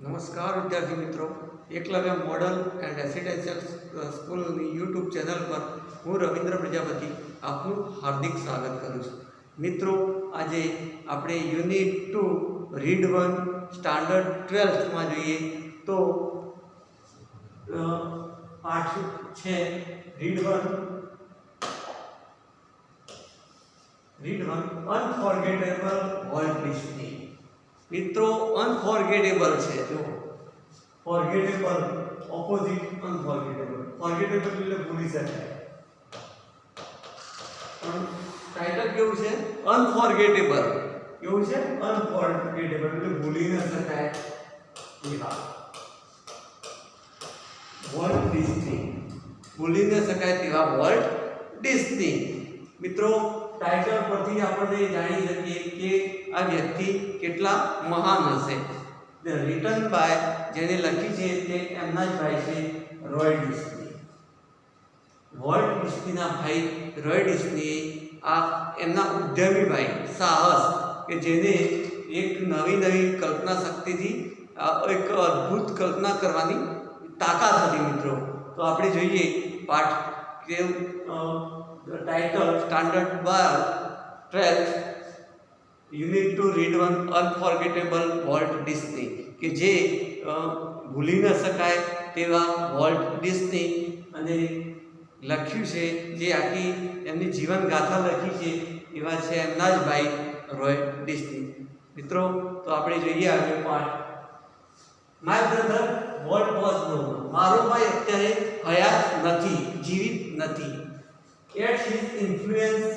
નમસ્કાર વિદ્યાર્થી મિત્રો, એકલવ્ય મોડલ એન્ડ રેસિડેન્શિયલ સ્કૂલની યુટ્યુબ ચેનલ પર હું રવિન્દ્ર પ્રજાપતિ આપનું હાર્દિક સ્વાગત કરું છું. મિત્રો, આજે આપણે યુનિટ 2 રીડ 1 સ્ટાન્ડર્ડ 12થમાં જોઈએ તો પાઠ છે રીડ 1 અનફોર્ગેટેબલ વોલ્ટ ડિસ્ની. મિત્રો, અનફોર્ગેટેબલ છે. જો ફોર્ગેટેબલ ઓપોઝિટ અનફોર્ગેટેબલ. ફોર્ગેટેબલ એટલે ભૂલી શકાય, પણ ટાઇટલ કેવું છે? અનફોર્ગેટેબલ. કેવું છે? અનફોર્ગેટેબલ એટલે ભૂલી ન શકાય એવા વોલ્ટ ડિસ્ની. ભૂલી ન શકાય તેવા વોલ્ટ ડિસ્ની. મિત્રો, ટાઇટલ પરથી આપણે જાણી શકીએ કે આ વ્યક્તિ કેટલા મહાન હશે. રિટન બાય, જેને લખી છે તે એમના જ ભાઈ છે રોય ડિસ્ની. વોલ્ટ ડિસ્નીના ભાઈ રોય ડિસ્ની આ એમના ઉદ્યમી ભાઈ, સાહસ, કે જેને એક નવી કલ્પના શક્તિથી એક અદ્ભુત કલ્પના કરવાની તાકાત હતી. મિત્રો, તો આપણે જોઈએ પાઠ કે title standard 12 unit 2 read 1 unforgettable Walt Disney, કે જે ભૂલી ન શકાય તેવા વોલ્ટ ડિસ્ની. અને લખ્યું છે, જે આખી એમની જીવન ગાથા લખી છે એવા છે એમના જ ભાઈ રોય ડિસ્ની. મિત્રો, તો આપણે જોઈએ આગળ પાઠ. My brother Walt was no. મારો ભાઈ અત્યારે હયાત નથી, જીવિત નથી. Yet his influence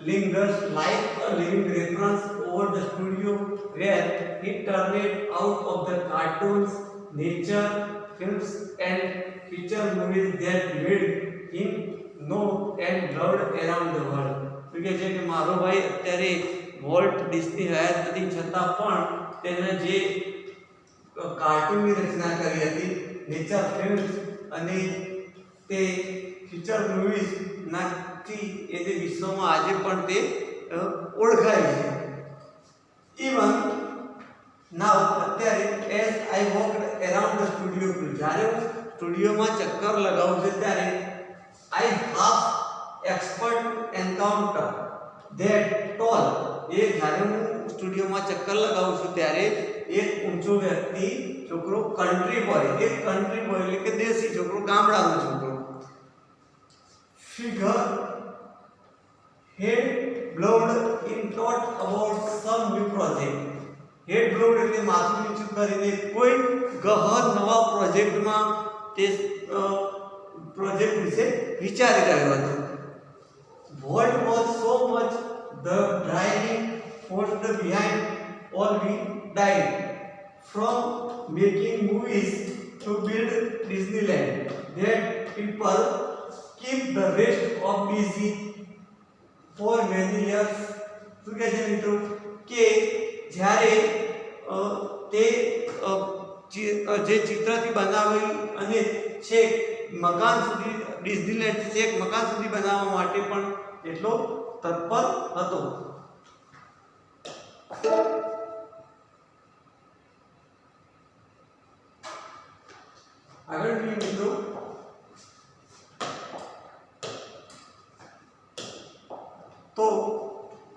lingers like a living reference over the studio where he turned out of the cartoons, nature, films and feature movies that made him known and loved around the world. તો કે છે કે મારો ભાઈ અત્યારે volt ડિસ્ની હયાત નથી, છતાં પણ તેને જે કાર્ટૂનની રચના કરી હતી, નેચર ફિલ્મ્સ અને તે ફીચર મૂવીઝ ના એ જે વિશ્વમાં આજે પણ તે ઓળખાય છે. ઇવન નાવ, અત્યારે, as I walked around the studio, જ્યારે હું સ્ટુડિયોમાં ચક્કર લગાવું છું ત્યારે I half expect encounter that tall. એ જ્યારે હું સ્ટુડિયોમાં ચક્કર લગાવું છું ત્યારે એક ઊંચો વ્યક્તિ છોકરો, કન્ટ્રી બોય, એક કન્ટ્રી બોય એટલે કે દેશી છોકરો, ગામડાનો છોકરો, figure head blown in thought about some new project. head blown એટલે માથું નીચું કરીને કોઈ ગહન નવા પ્રોજેક્ટમાં તે પ્રોજેક્ટ વિશે વિચારી રહ્યો હતો. What was so much the driving force behind all we died from making movies to build Disneyland that people keep the rest of busy for many years. શું કહે છે મિત્રો કે જ્યારે તે જે ચિત્રથી બનાવી અને છેક મકાન સુધી, ડિઝનીલેન્ડ છેક મકાન સુધી બનાવવા માટે પણ એટલો તત્પર હતો. આગળ જોઈએ મિત્રો. તો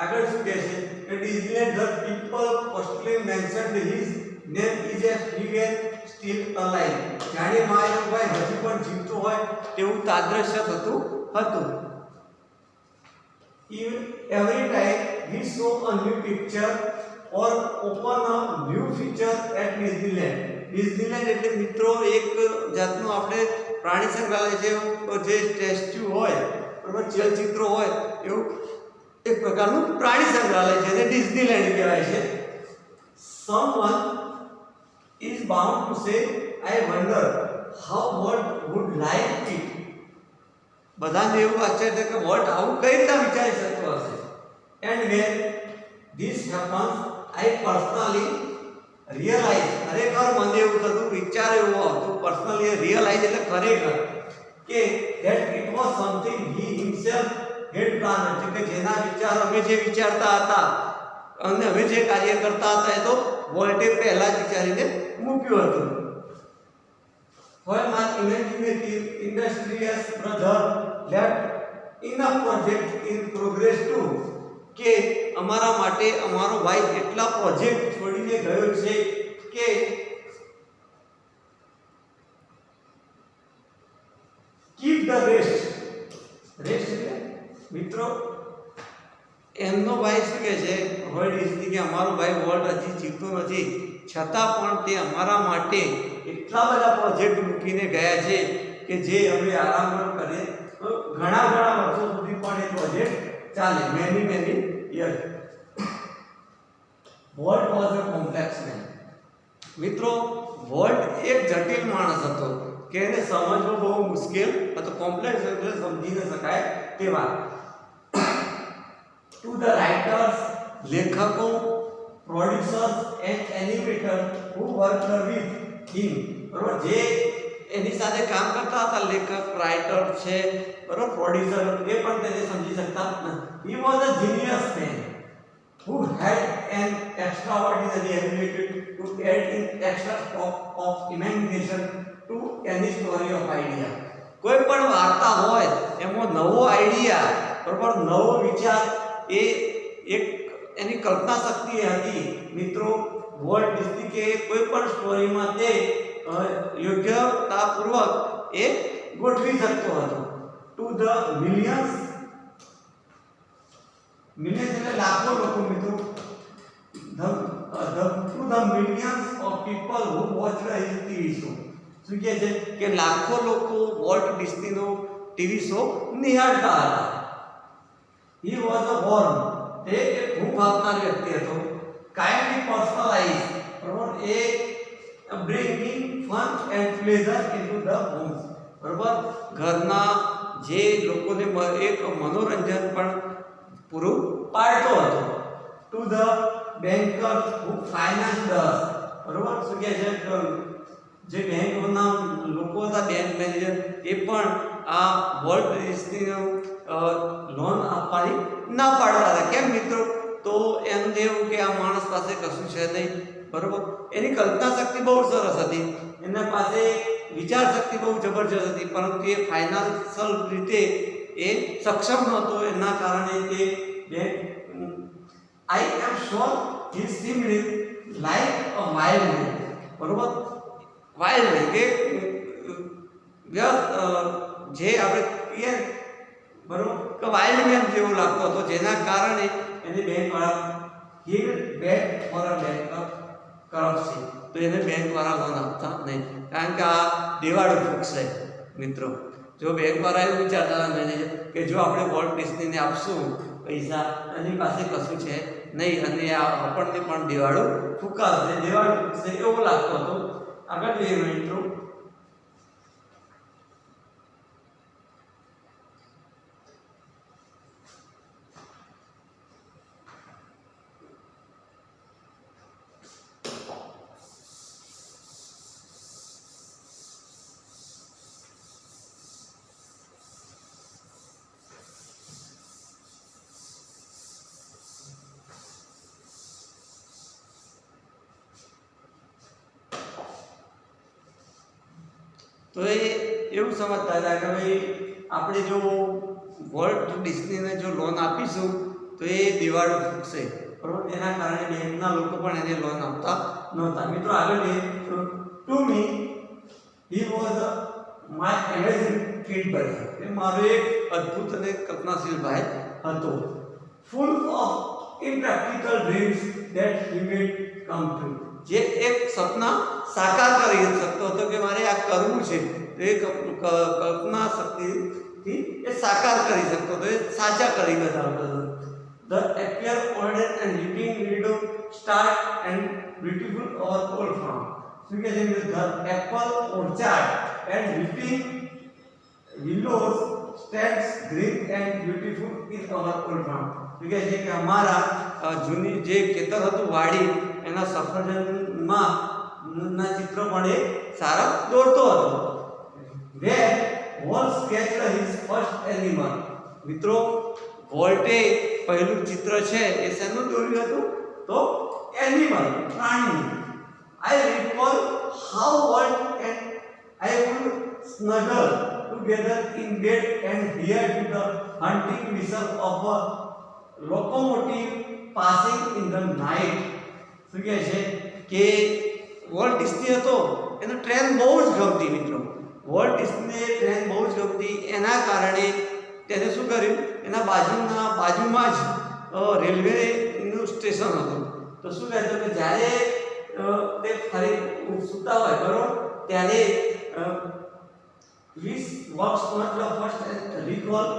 આગળ શું કહે છે કે Disneyland the people mostly mentioned his name is a figure still alive. જાણે મારો ભાઈ હજી પણ જીવતો હોય તેવું તાદ્રશ્ય થતું હતું. Every time we saw a new picture or open a new feature at Disneyland. Disneyland એટલે મિત્રો એક જાતનું આપણે પ્રાણી સંગ્રહાલય છે, જે સ્ટેચ્યુ હોય, બરાબર, ચલચિત્રો હોય એવું એક પ્રકારનું પ્રાણી સંગ્રહાલય છે, જેને ડિઝનીલેન્ડ કહેવાય છે. Someone is bound to say, I wonder how Walt would like it. બધાને એવું આશ્ચર્ય કે વોલ્ટ આવું કઈ રીતે વિચારી શકતો હશે. And when this happens, I personally realize, ખરેખર મને એવું થતું, વિચાર એવો આવતો, પર્સનલી રિયલાઇઝ એટલે ખરેખર, કે that it was something he himself had planned, કે જેના વિચાર અમે જે વિચારતા હતા અને હવે જે કાર્ય કરતા હતા એ તો વોલ્ટે પહેલા જ વિચારીને મૂક્યું હતું. When my imaginative industrious brother left enough project in progress to કે અમારા માટે અમારો ભાઈ એટલા પ્રોજેક્ટ છોડીને ગયો છે કે keep the rest એટલે મિત્રો એમનો ભાઈ શું કહે છે વર્લ્ડ ડિસ્ની કે અમારો ભાઈ વર્લ્ડ હજી જીવતો નથી છતાં પણ તે અમારા માટે એટલા બધા પ્રોજેક્ટ મૂકીને ગયા છે કે જે હવે આરામ કરે તો ઘણા વર્ષો સુધી પણ એ પ્રોજેક્ટ ચાલે many years. Walt was a complex man. મિત્રો વોલ્ટ એક જટિલ માણસ હતો કે એને સમજવો બહુ મુશ્કેલ હતો. કોમ્પ્લેક્સ એટલે સમજી ન શકાય તેવા. ટુ ધ રાઇટર્સ લેખકો producers and animator who worked with him બરોબર જે એની સાથે કામ કરતા હતા લેખક રાઇટર છે બરોબર પ્રોડ્યુસર એ પણ તેને સમજી શકતા નથી. He was a genius man who had an extraordinary ability to add in extra scope of imagination to any story of idea. કોઈ પણ વાર્તા હોય એમાં નવો આઈડિયા બરોબર નવો વિચાર એ એક એની કલ્પના શક્તિ હતી. મિત્રો વોલ્ટ ડિસ્ની કે કોઈ પણ સ્ટોરીમાં તે યોગ્યતાપૂર્વક એ ગોઠવી શકતો હતો. ટુ ધ મિલિયન્સ એટલે લાખો લોકો મિત્રો to the millions of people who watched his TV show. શું કહે છે કે લાખો લોકો વોલ્ટ ડિસ્નીનો ટીવી શો નિહાળતા હતા. હી વોઝ અ બોર્ન તે ખૂબ આપનાર વ્યક્તિ હતો. કાઇન્ડલી પર્સનલાઇઝ બરોબર એ bringing fun and pleasure into the homes બરોબર ઘરના જે લોકોને એક મનોરંજન પણ પૂરું પાડતો હતો. To the bankers who finance does બરોબર શું કહે છે જે બેંકોના લોકો હતા બેંક મેનેજર એ પણ આ વોલ્ટ ડિસ્નીનો લોન આપવાની ના પાડતા હતા. કેમ મિત્રો તો એમ એવું કે આ માણસ પાસે કશું છે નહીં બરોબર. એની કલ્પના શક્તિ બહુ સરસ હતી એના પાસે વિચાર શક્તિ બહુ જબરજસ્ત હતી પરંતુ એ ફાઇનાન્શિયલ રીતે એ સક્ષમ નહોતો. એના કારણે તે I am sure he seemed like a wild man બરોબર. વાઇલ્ડ મેન કે જે આપણે કહીએ બરોબર કે વાઇલ્ડ મેન જેવો લાગતો હતો જેના કારણે એને બેંકવાળા હી બેક ફોર અ બેંક કરપ્સી તો એને બેંકવાળા લોન આપતા નહીં કારણ કે આ દિવાળો ફૂકશે મિત્રો. જો બેંકવાળા એવું વિચારતા હતા મેનેજર કે જો આપણે વોલ્ટ ડિસ્નીને આપશું પૈસા એની પાસે કશું છે નહીં અને આ આપણને પણ દિવાળો ફૂંકાશે દિવાળો ફૂંકશે એવું લાગતો હતો. આગળ જોઈએ મિત્રો. તો એ એવું સમજતા હતા કે ભાઈ આપણે જો વોલ્ટ ડિસ્નીને જો લોન આપીશું તો એ દિવાળો ફૂંકશે બરોબર. એના કારણે બેંકના લોકો પણ એને લોન આપતા નહોતા. મિત્રો આગળ જઈએ તો to me he was my amazing kid ભાઈ એ મારો એક અદ્ભુત અને કલ્પનાશીલ ભાઈ હતો. Full of impractical dreams that he made come true જે એક સપના સાકાર કરી શકતો હતો કે મારે આ કરવું છે એ કલ્પના શક્તિથી એ સાકાર કરી શકતો હતો એ સાચા કરી બતાવતો હતો. The apple orchard and living વિડો stands and beautiful over all farm. શું કહે છે the apple orchard and living willows stands green and beautiful in our all farm. શું કહે છે કે અમારા જૂની જે ખેતર હતું વાડી એના સફરજનમાં ના ચિત્ર પણ એ સારા દોરતો હતો. વેર વોલ્ટ સ્કેચ્ડ હિઝ ફર્સ્ટ એનિમલ. મિત્રો વોલ્ટે પહેલું ચિત્ર છે એ શેનું દોર્યું હતું તો animal, prani. I recall how world and I would snuggle together in bed and hear to the hunting whistle of a locomotive passing in the night. શું કહે છે કે વોલ્ટ ડિસ્ની હતો એને ટ્રેન બહુ જ ગમતી મિત્રો. વોલ્ટ ડિસ્નીને ટ્રેન બહુ જ ગમતી, એના કારણે તેને શું કર્યું, એના બાજુમાં જ રેલવેનું સ્ટેશન હતું. તો શું કહેતો કે જ્યારે તે ફરી સૂતા હોય બરોબર ત્યારે This works on the first and recall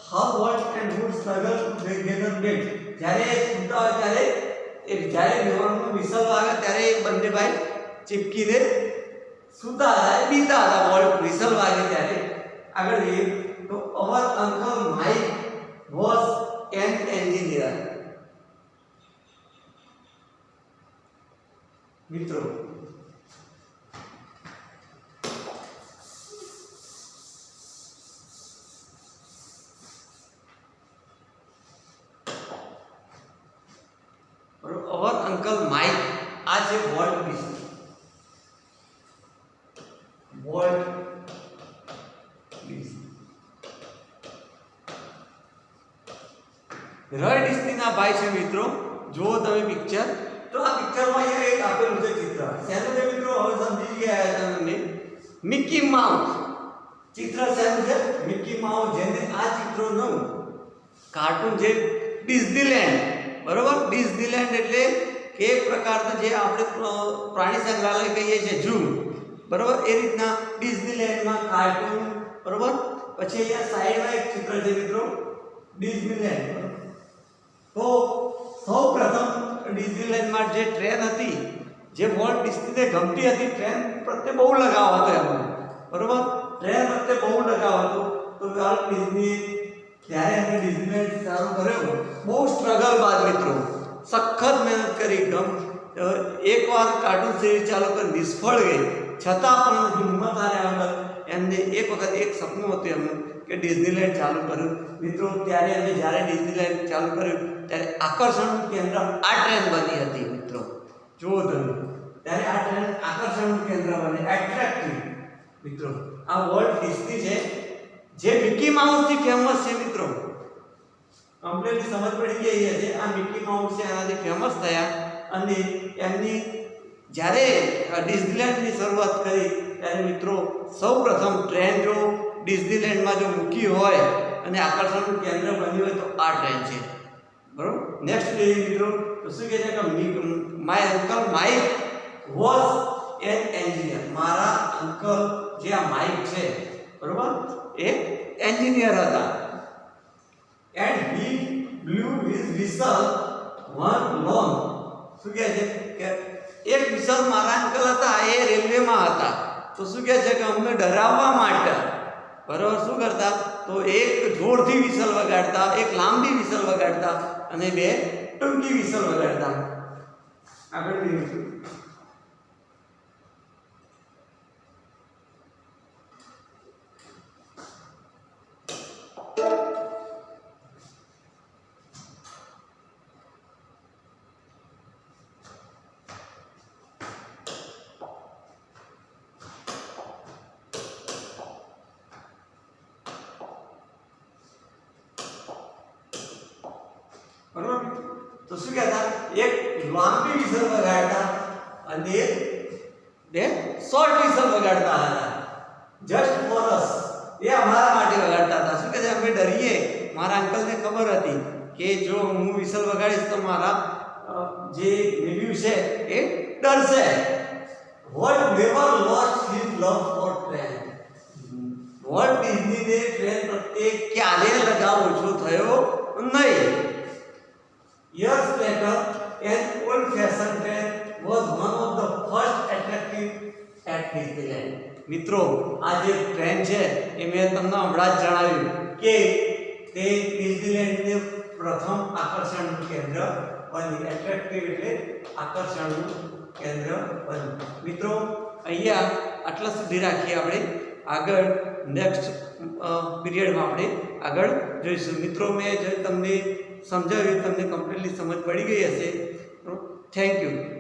how world and would struggle together bed. જ્યારે સૂતા હોય ત્યારે જ્યારે વિમાનનું વિસલ વાગે ત્યારે બંને ભાઈ ચીપકીને સૂતા હતા, બીતા હતા. વર્લ્ડ વિસલ વાગે ત્યારે આગળ જઈએ તો our uncle Mike was an engineer. મિત્રો અવર અંકલ માઇક આ છે Walt Disney. Walt Disney Roy ડિસ્નીના ભાઈ છે મિત્રો. જુઓ તમે પિક્ચર, તો આ પિક્ચરમાં અહીંયા એક આપેલું છે ચિત્ર. શેનું છે મિત્રો? હવે સમજી ગયા તમને. મિકી માઉસ ચિત્ર શેનું છે? મિકી માઉસ, જેને આ ચિત્રનું કાર્ટૂન જે ડિઝનીલેન્ડ બરોબર. ડિઝનીલેન્ડ એટલે કે એક પ્રકારના જે આપણે પ્રાણી સંગ્રહાલય કહીએ છીએ ઝૂ બરોબર, એ રીતના ડિઝનીલેન્ડમાં કાર્ટૂન બરોબર. પછી અહીંયા સાઈડમાં એક ચિત્ર છે મિત્રો ડિઝનીલેન્ડ. તો સૌ પ્રથમ ડિઝનીલેન્ડમાં જે ટ્રેન હતી, જે વોલ્ટ ડિસ્નીને ગમતી હતી, ટ્રેન પ્રત્યે બહુ લગાવ હતો એમાં બરોબર. ટ્રેન પ્રત્યે બહુ લગાવ હતો. તો વોલ્ટ ડિસ્ની ત્યારે અમે ડિઝનીલેન્ડ ચાલુ કર્યો. બહુ સ્ટ્રગલ બાદ મિત્રો સખત મહેનત કરી. એકવાર કાર્ટૂન સિરીઝ ચાલુ કરી નિષ્ફળ ગઈ, છતાં પણ હિંમત હાર્યા વગર એમને એક વખત એક સપનું હતું એમનું કે ડિઝનીલેન્ડ ચાલુ કર્યું. મિત્રો ત્યારે અમે જ્યારે ડિઝનીલેન્ડ ચાલુ કર્યું ત્યારે આકર્ષણનું કેન્દ્ર આ ટ્રેન બની હતી મિત્રો. જુઓ તમે, ત્યારે આ ટ્રેન આકર્ષણનું કેન્દ્ર બની, એટ્રેક્ટિવ મિત્રો. આ વોલ્ટ ડિસ્ની છે જે મિકી માઉસથી ફેમસ છે મિત્રો. કમ્પ્લીટલી સમજ પડી ગઈ છે. આ મિકી માઉસ છે એનાથી ફેમસ થયા અને એમની જ્યારે ડિઝનીલેન્ડની શરૂઆત કરી ત્યારે મિત્રો સૌપ્રથમ ટ્રેન જો ડિઝનીલેન્ડમાં જો મૂકી હોય અને આકર્ષણનું કેન્દ્ર બન્યું હોય તો આ ટ્રેન છે બરોબર. નેક્સ્ટ મિત્રો તો શું કહે છે કે my uncle Mike was an engineer. મારા અંકલ જે આ માઇક છે બરોબર એ એન્જિનિયર હતા. And he blew his whistle one lone. શું કહે છે કે એક વિસલ મારા અંકલ હતા, એ રેલવેમાં હતા. તો શું કહે છે કે અમને ડરાવવા માટે બરોબર શું કરતા, તો એક જોરથી વિસલ વગાડતા, એક લાંબી વિસલ વગાડતા અને બે ટૂંકી વિસલ વગાડતા. આગળ જોઈશું. તો શું કહેતા, એક લાંબી વિસલ વગાડતા અને બે શોર્ટ વિસલ વગાડતા હતા. જસ્ટ ફોર અસ, એ અમારા માટે વગાડતા હતા. શું કહે છે, અમે ડરીએ. મારા અંકલને ખબર હતી કે જો હું વિસલ વગાડીશ તો મારા જે નેવ્યુ છે એ ડરશે. Walt never lost his love for train. Walt ડિઝનીને ટ્રેન પ્રત્યે ક્યારેય લગાવ ઓછો થયો નહીં. Years later, an old-fashioned train was one of the first attractive at Disneyland. મિત્રો આ જે ટ્રેન છે એ મેં તમને હમણાં જ જણાવ્યું કે તે ડિઝનીલેન્ડનું પ્રથમ આકર્ષણનું કેન્દ્ર બની. એટ્રેક્ટિવ એટલે આકર્ષણનું કેન્દ્ર બન્યું. મિત્રો અહીંયા આટલા સુધી રાખીએ. આપણે આગળ નેક્સ્ટ પીરિયડમાં આપણે આગળ જોઈશું. મિત્રો મેં જે તમને સમજાવ્યું, તમને કમ્પ્લીટલી સમજ પડી ગઈ હશે. Thank you.